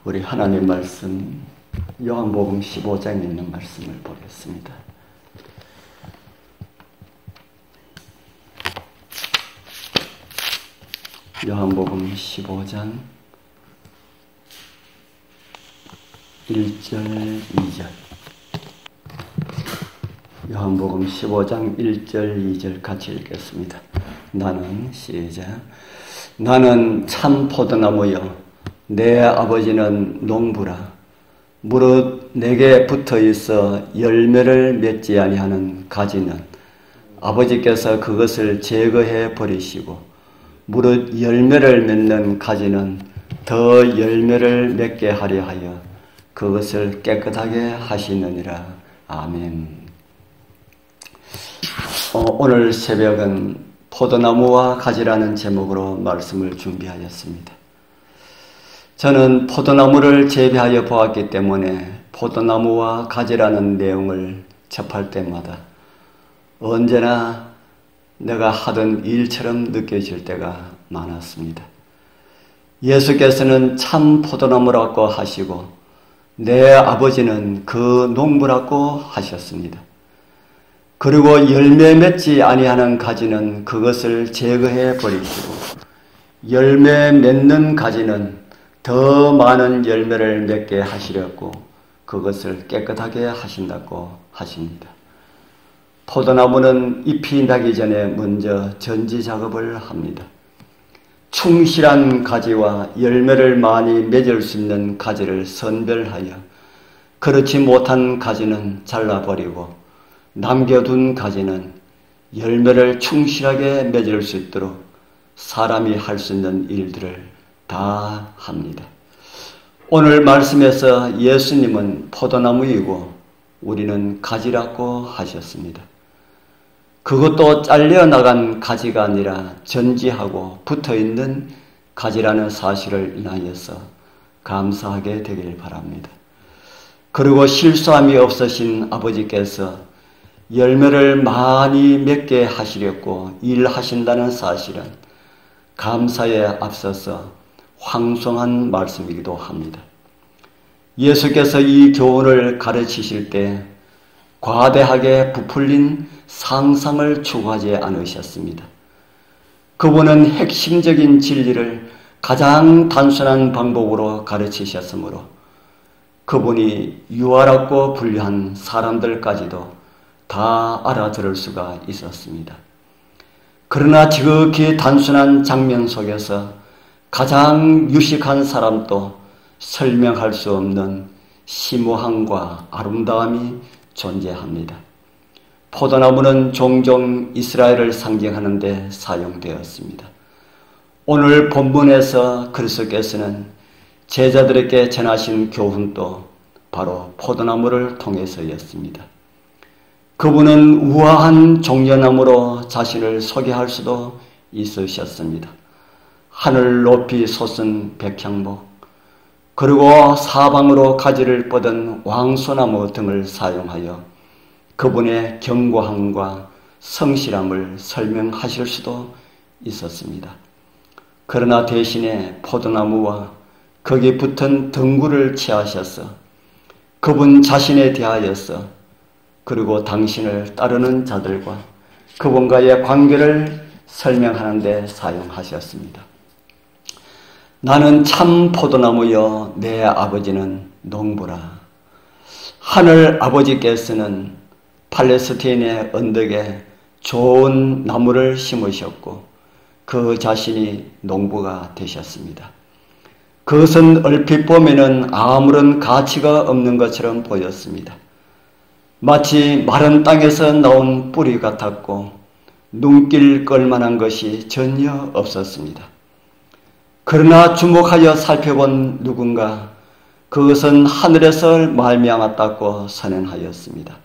우리 하나님 말씀 요한복음 15장에 있는 말씀을 보겠습니다. 요한복음 15장 1절 2절. 요한복음 15장 1절 2절 같이 읽겠습니다. 나는 참 포도나무여 내 아버지는 농부라. 무릇 내게 붙어 있어 열매를 맺지 아니하는 가지는 아버지께서 그것을 제거해 버리시고, 무릇 열매를 맺는 가지는 더 열매를 맺게 하려 하여 그것을 깨끗하게 하시느니라. 아멘. 오늘 새벽은 포도나무와 가지라는 제목으로 말씀을 준비하였습니다. 저는 포도나무를 재배하여 보았기 때문에 포도나무와 가지라는 내용을 접할 때마다 언제나 내가 하던 일처럼 느껴질 때가 많았습니다. 예수께서는 참 포도나무라고 하시고 내 아버지는 그 농부라고 하셨습니다. 그리고 열매 맺지 아니하는 가지는 그것을 제거해 버리시고, 열매 맺는 가지는 더 많은 열매를 맺게 하시려고 그것을 깨끗하게 하신다고 하십니다. 포도나무는 잎이 나기 전에 먼저 전지 작업을 합니다. 충실한 가지와 열매를 많이 맺을 수 있는 가지를 선별하여 그렇지 못한 가지는 잘라버리고 남겨둔 가지는 열매를 충실하게 맺을 수 있도록 사람이 할 수 있는 일들을 다 합니다. 오늘 말씀에서 예수님은 포도나무이고 우리는 가지라고 하셨습니다. 그것도 잘려나간 가지가 아니라 전지하고 붙어있는 가지라는 사실을 인하여서 감사하게 되길 바랍니다. 그리고 실수함이 없으신 아버지께서 열매를 많이 맺게 하시려고 일하신다는 사실은 감사에 앞서서 황송한 말씀이기도 합니다. 예수께서 이 교훈을 가르치실 때 과대하게 부풀린 상상을 추구하지 않으셨습니다. 그분은 핵심적인 진리를 가장 단순한 방법으로 가르치셨으므로 그분이 유아라고 분류한 사람들까지도 다 알아들을 수가 있었습니다. 그러나 지극히 단순한 장면 속에서 가장 유식한 사람도 설명할 수 없는 심오함과 아름다움이 존재합니다. 포도나무는 종종 이스라엘을 상징하는 데 사용되었습니다. 오늘 본문에서 그리스도께서는 제자들에게 전하신 교훈도 바로 포도나무를 통해서였습니다. 그분은 우아한 종려나무로 자신을 소개할 수도 있으셨습니다. 하늘 높이 솟은 백향목, 그리고 사방으로 가지를 뻗은 왕소나무 등을 사용하여 그분의 견고함과 성실함을 설명하실 수도 있었습니다. 그러나 대신에 포도나무와 거기 붙은 덩굴을 취하셔서 그분 자신에 대하여서, 그리고 당신을 따르는 자들과 그분과의 관계를 설명하는 데 사용하셨습니다. 나는 참 포도나무여 내 아버지는 농부라. 하늘 아버지께서는 팔레스타인의 언덕에 좋은 나무를 심으셨고 그 자신이 농부가 되셨습니다. 그것은 얼핏 보면은 아무런 가치가 없는 것처럼 보였습니다. 마치 마른 땅에서 나온 뿌리 같았고 눈길 끌만한 것이 전혀 없었습니다. 그러나 주목하여 살펴본 누군가 그것은 하늘에서 말미암았다고 선언하였습니다.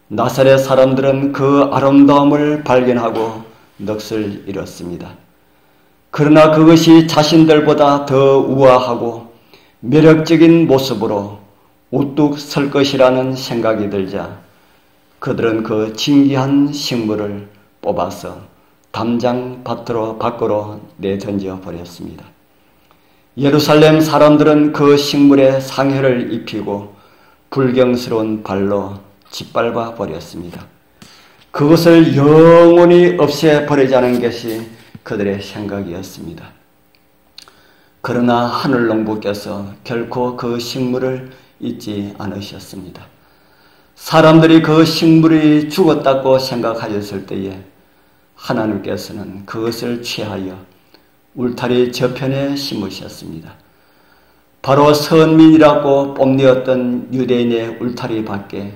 나사렛 사람들은 그 아름다움을 발견하고 넋을 잃었습니다. 그러나 그것이 자신들보다 더 우아하고 매력적인 모습으로 우뚝 설 것이라는 생각이 들자 그들은 그 진귀한 식물을 뽑아서 담장 밖으로 내던져 버렸습니다. 예루살렘 사람들은 그 식물에 상해를 입히고 불경스러운 발로 짓밟아 버렸습니다. 그것을 영원히 없애버리자는 것이 그들의 생각이었습니다. 그러나 하늘농부께서 결코 그 식물을 잊지 않으셨습니다. 사람들이 그 식물이 죽었다고 생각하였을 때에 하나님께서는 그것을 취하여 울타리 저편에 심으셨습니다. 바로 선민이라고 뽐내었던 유대인의 울타리 밖에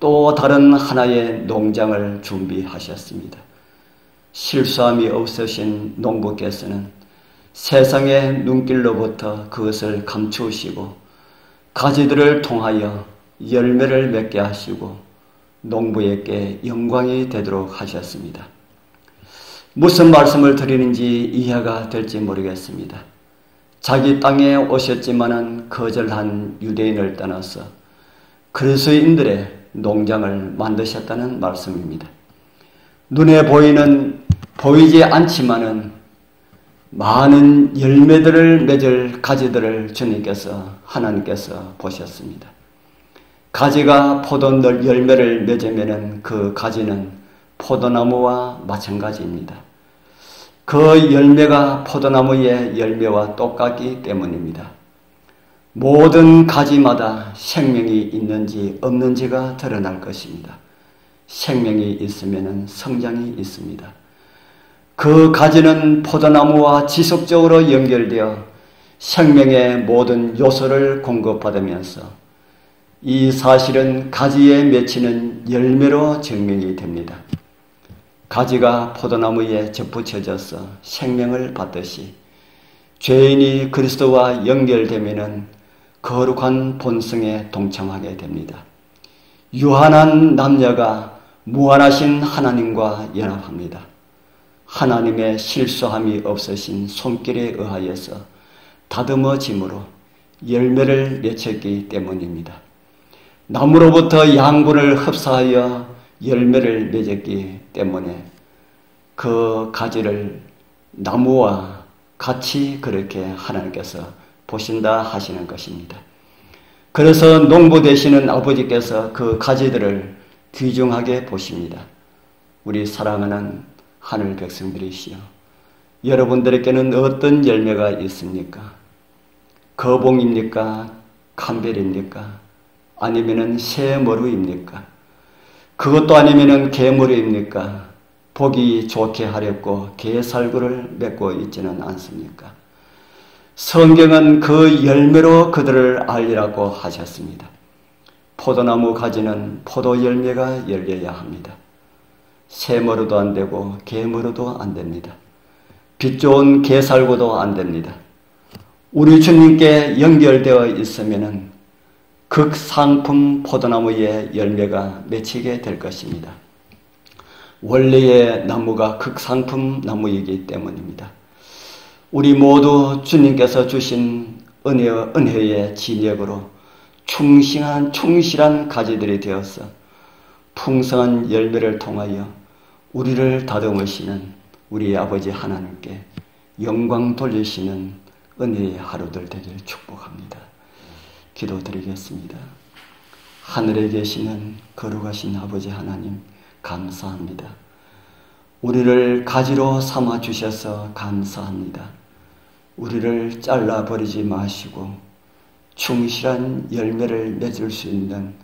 또 다른 하나의 농장을 준비하셨습니다. 실수함이 없으신 농부께서는 세상의 눈길로부터 그것을 감추시고 가지들을 통하여 열매를 맺게 하시고 농부에게 영광이 되도록 하셨습니다. 무슨 말씀을 드리는지 이해가 될지 모르겠습니다. 자기 땅에 오셨지만은 거절한 유대인을 떠나서 그리스도인들의 농장을 만드셨다는 말씀입니다. 눈에 보이지 않지만은 많은 열매들을 맺을 가지들을 하나님께서 보셨습니다. 가지가 포도 열매를 맺으면은 그 가지는 포도나무와 마찬가지입니다. 그 열매가 포도나무의 열매와 똑같기 때문입니다. 모든 가지마다 생명이 있는지 없는지가 드러날 것입니다. 생명이 있으면 성장이 있습니다. 그 가지는 포도나무와 지속적으로 연결되어 생명의 모든 요소를 공급받으면서 이 사실은 가지에 맺히는 열매로 증명이 됩니다. 가지가 포도나무에 접붙여져서 생명을 받듯이 죄인이 그리스도와 연결되면 거룩한 본성에 동참하게 됩니다. 유한한 남녀가 무한하신 하나님과 연합합니다. 하나님의 실수함이 없으신 손길에 의하여서 다듬어짐으로 열매를 맺혔기 때문입니다. 나무로부터 양분을 흡수하여 열매를 맺었기 때문에 그 가지를 나무와 같이 그렇게 하나님께서 보신다 하시는 것입니다. 그래서 농부 되시는 아버지께서 그 가지들을 귀중하게 보십니다. 우리 사랑하는 하늘 백성들이시여, 여러분들에게는 어떤 열매가 있습니까? 거봉입니까? 캄벨입니까? 아니면은 새머루입니까? 그것도 아니면은 개머루입니까? 보기 좋게 하렵고 개살구를 맺고 있지는 않습니까? 성경은 그 열매로 그들을 알리라고 하셨습니다. 포도나무 가지는 포도 열매가 열려야 합니다. 새머루도 안 되고 개머루도 안 됩니다. 빛 좋은 개살구도 안 됩니다. 우리 주님께 연결되어 있으면은 극상품 포도나무의 열매가 맺히게 될 것입니다. 원래의 나무가 극상품 나무이기 때문입니다. 우리 모두 주님께서 주신 은혜의 진액으로 충실한 가지들이 되어서 풍성한 열매를 통하여 우리를 다듬으시는 우리 아버지 하나님께 영광 돌리시는 은혜의 하루들 되길 축복합니다. 기도드리겠습니다. 하늘에 계시는 거룩하신 아버지 하나님, 감사합니다. 우리를 가지로 삼아 주셔서 감사합니다. 우리를 잘라버리지 마시고 충실한 열매를 맺을 수 있는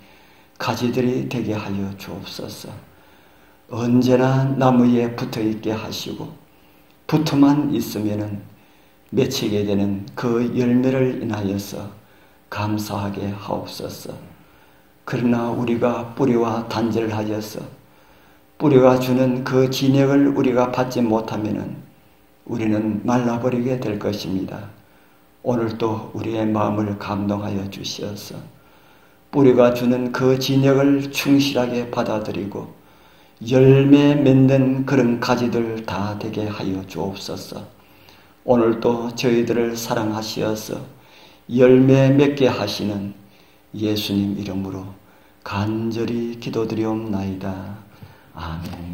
가지들이 되게 하여 주옵소서. 언제나 나무에 붙어있게 하시고 붙어만 있으면 맺히게 되는 그 열매를 인하여서 감사하게 하옵소서. 그러나 우리가 뿌리와 단절을 하여서 뿌리가 주는 그 진액을 우리가 받지 못하면 우리는 말라버리게 될 것입니다. 오늘도 우리의 마음을 감동하여 주시어서 뿌리가 주는 그 진액을 충실하게 받아들이고 열매 맺는 그런 가지들 다 되게 하여 주옵소서. 오늘도 저희들을 사랑하시어서 열매 맺게 하시는 예수님 이름으로 간절히 기도드리옵나이다. 아멘.